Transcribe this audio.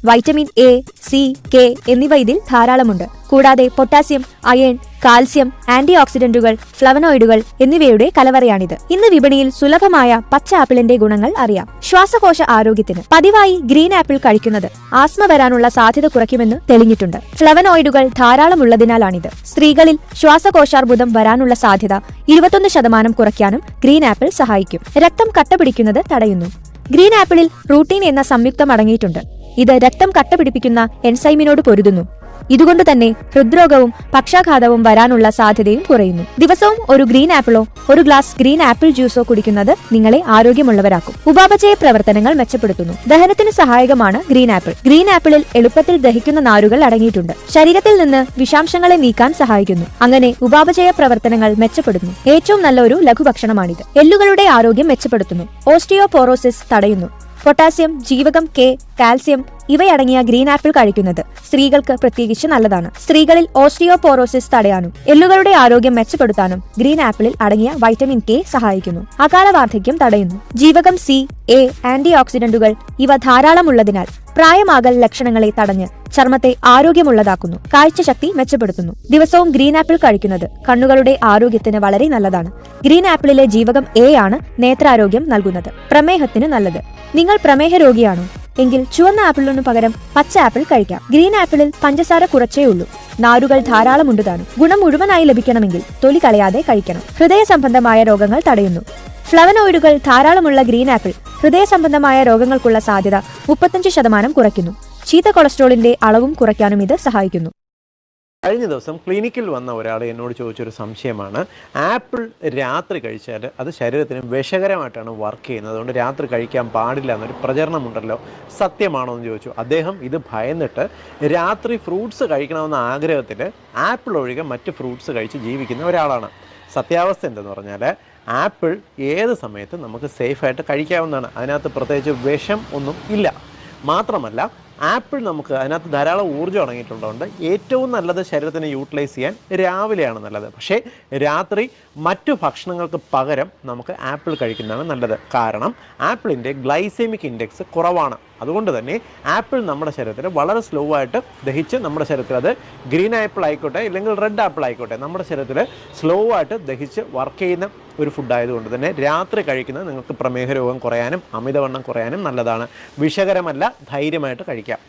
Vitamin A, C, K എന്നിവ ഇതിൽ ധാരാളമുണ്ട്. കൂടാതെ പൊട്ടാസ്യം, അയൺ, കാൽസ്യം, ആന്റി ഓക്സിഡന്റുകൾ, ഫ്ലവനോയിഡുകൾ എന്നിവയുടെ കലവറയാണിത്. ഇന്ന് വിപണിയിൽ സുലഭമായ പച്ച ആപ്പിളിന്റെ ഗുണങ്ങൾ അറിയാം. ശ്വാസകോശ ആരോഗ്യത്തിന് പതിവായി ഗ്രീൻ ആപ്പിൾ കഴിക്കുന്നത് ആസ്മ വരാനുള്ള സാധ്യത കുറയ്ക്കുമെന്ന് തെളിഞ്ഞിട്ടുണ്ട്. ഫ്ലവനോയിഡുകൾ ധാരാളമുള്ളതിനാലാണിത്. സ്ത്രീകളിൽ ശ്വാസകോശാർബുദം വരാനുള്ള സാധ്യത 21% കുറയ്ക്കാനും ഗ്രീൻ ആപ്പിൾ സഹായിക്കും. രക്തം കട്ടപിടിക്കുന്നത് തടയുന്നു. ഗ്രീൻ ആപ്പിളിൽ റൂട്ടീൻ എന്ന സംയുക്തം അടങ്ങിയിട്ടുണ്ട്. ഇത് രക്തം കട്ടപിടിപ്പിക്കുന്ന എൻസൈമിനോട് പൊരുതുന്നു. ഇതുകൊണ്ട് തന്നെ ഹൃദ്രോഗവും പക്ഷാഘാതവും വരാനുള്ള സാധ്യതയും കുറയുന്നു. ദിവസവും ഒരു ഗ്രീൻ ആപ്പിളോ ഒരു ഗ്ലാസ് ഗ്രീൻ ആപ്പിൾ ജ്യൂസോ കുടിക്കുന്നത് നിങ്ങളെ ആരോഗ്യമുള്ളവരാക്കും. ഉപാപചയ പ്രവർത്തനങ്ങൾ മെച്ചപ്പെടുത്തുന്നു. ദഹനത്തിന് സഹായകമാണ് ഗ്രീൻ ആപ്പിൾ. ഗ്രീൻ ആപ്പിളിൽ എളുപ്പത്തിൽ ദഹിക്കുന്ന നാരുകൾ അടങ്ങിയിട്ടുണ്ട്. ശരീരത്തിൽ നിന്ന് വിഷാംശങ്ങളെ നീക്കാൻ സഹായിക്കുന്നു. അങ്ങനെ ഉപാപചയ പ്രവർത്തനങ്ങൾ മെച്ചപ്പെടുന്നു. ഏറ്റവും നല്ല ഒരു ലഘുഭക്ഷണമാണിത്. എല്ലുകളുടെ ആരോഗ്യം മെച്ചപ്പെടുത്തുന്നു. ഓസ്റ്റിയോപോറോസിസ് തടയുന്നു. പൊട്ടാസ്യം, ജീവകം കെ, കാൽസ്യം ഇവയടങ്ങിയ ഗ്രീൻ ആപ്പിൾ കഴിക്കുന്നത് സ്ത്രീകൾക്ക് പ്രത്യേകിച്ച് നല്ലതാണ്. സ്ത്രീകളിൽ ഓസ്റ്റിയോപോറോസിസ് തടയാനും എല്ലുകളുടെ ആരോഗ്യം മെച്ചപ്പെടുത്താനും ഗ്രീൻ ആപ്പിളിൽ അടങ്ങിയ വൈറ്റമിൻ കെ സഹായിക്കുന്നു. അകാല വാർദ്ധക്യം തടയുന്നു. ജീവകം സി, എ, ആന്റി ഓക്സിഡന്റുകൾ ഇവ ധാരാളമുള്ളതിനാൽ പ്രായമാകൽ ലക്ഷണങ്ങളെ തടഞ്ഞ് ചർമ്മത്തെ ആരോഗ്യമുള്ളതാക്കുന്നു. കാഴ്ചശക്തി മെച്ചപ്പെടുത്തുന്നു. ദിവസവും ഗ്രീൻ ആപ്പിൾ കഴിക്കുന്നത് കണ്ണുകളുടെ ആരോഗ്യത്തിന് വളരെ നല്ലതാണ്. ഗ്രീൻ ആപ്പിളിലെ ജീവകം എ ആണ് നേത്രാരോഗ്യം നൽകുന്നത്. പ്രമേഹത്തിന് നല്ലത്. നിങ്ങൾ പ്രമേഹ രോഗിയാണോ എങ്കിൽ ചുവന്ന ആപ്പിളിനു പകരം പച്ച ആപ്പിൾ കഴിക്കാം. ഗ്രീൻ ആപ്പിളിൽ പഞ്ചസാര കുറച്ചേ ഉള്ളൂ. നാരുകൾ ധാരാളമുണ്ട് താനും. ഗുണം മുഴുവനായി ലഭിക്കണമെങ്കിൽ തൊലി കളയാതെ കഴിക്കണം. ഹൃദയ സംബന്ധമായ രോഗങ്ങൾ തടയുന്നു. ഫ്ലവനോയിഡുകൾ ധാരാളമുള്ള ഗ്രീൻ ആപ്പിൾ ഹൃദയ സംബന്ധമായ രോഗങ്ങൾക്കുള്ള സാധ്യത 35% കുറയ്ക്കുന്നു. ചീത്ത കൊളസ്ട്രോളിന്റെ അളവും കുറയ്ക്കാനും ഇത് സഹായിക്കുന്നു. കഴിഞ്ഞ ദിവസം ക്ലിനിക്കിൽ വന്ന ഒരാൾ എന്നോട് ചോദിച്ചൊരു സംശയമാണ്, ആപ്പിൾ രാത്രി കഴിച്ചാൽ അത് ശരീരത്തിന് വിഷകരമായിട്ടാണ് വർക്ക് ചെയ്യുന്നത്, അതുകൊണ്ട് രാത്രി കഴിക്കാൻ പാടില്ല എന്നൊരു പ്രചരണമുണ്ടല്ലോ, സത്യമാണോ എന്ന് ചോദിച്ചു. അദ്ദേഹം ഇത് ഭയന്നിട്ട് രാത്രി ഫ്രൂട്ട്സ് കഴിക്കണമെന്ന ആഗ്രഹത്തിൽ ആപ്പിൾ ഒഴികെ മറ്റ് ഫ്രൂട്ട്സ് കഴിച്ച് ജീവിക്കുന്ന ഒരാളാണ്. സത്യാവസ്ഥ എന്തെന്ന് പറഞ്ഞാൽ ആപ്പിൾ ഏത് സമയത്തും നമുക്ക് സേഫായിട്ട് കഴിക്കാവുന്നതാണ്. അതിനകത്ത് പ്രത്യേകിച്ച് വിഷം ഒന്നും ഇല്ല. മാത്രമല്ല ആപ്പിൾ നമുക്ക് അതിനകത്ത് ധാരാളം ഊർജ്ജം അടങ്ങിയിട്ടുള്ളതുകൊണ്ട് ഏറ്റവും നല്ലത് ശരീരത്തിന് യൂട്ടിലൈസ് ചെയ്യാൻ രാവിലെയാണ് നല്ലത്. പക്ഷേ രാത്രി മറ്റു ഭക്ഷണങ്ങൾക്ക് പകരം നമുക്ക് ആപ്പിൾ കഴിക്കുന്നതാണ് നല്ലത്. കാരണം ആപ്പിളിൻ്റെ ഗ്ലൈസെമിക് ഇൻഡെക്സ് കുറവാണ്. അതുകൊണ്ട് തന്നെ ആപ്പിൾ നമ്മുടെ ശരീരത്തിൽ വളരെ സ്ലോ ആയിട്ട് ദഹിച്ച് നമ്മുടെ ശരീരത്തിൽ അത് ഗ്രീൻ ആപ്പിൾ ആയിക്കോട്ടെ ഇല്ലെങ്കിൽ റെഡ് ആപ്പിൾ ആയിക്കോട്ടെ നമ്മുടെ ശരീരത്തിൽ സ്ലോ ആയിട്ട് ദഹിച്ച് വർക്ക് ചെയ്യുന്ന ഒരു ഫുഡായതുകൊണ്ട് തന്നെ രാത്രി കഴിക്കുന്നത് നിങ്ങൾക്ക് പ്രമേഹ രോഗം കുറയാനും അമിതവണ്ണം കുറയാനും നല്ലതാണ്. വിഷകരമല്ല, ധൈര്യമായിട്ട് കഴിക്കാം.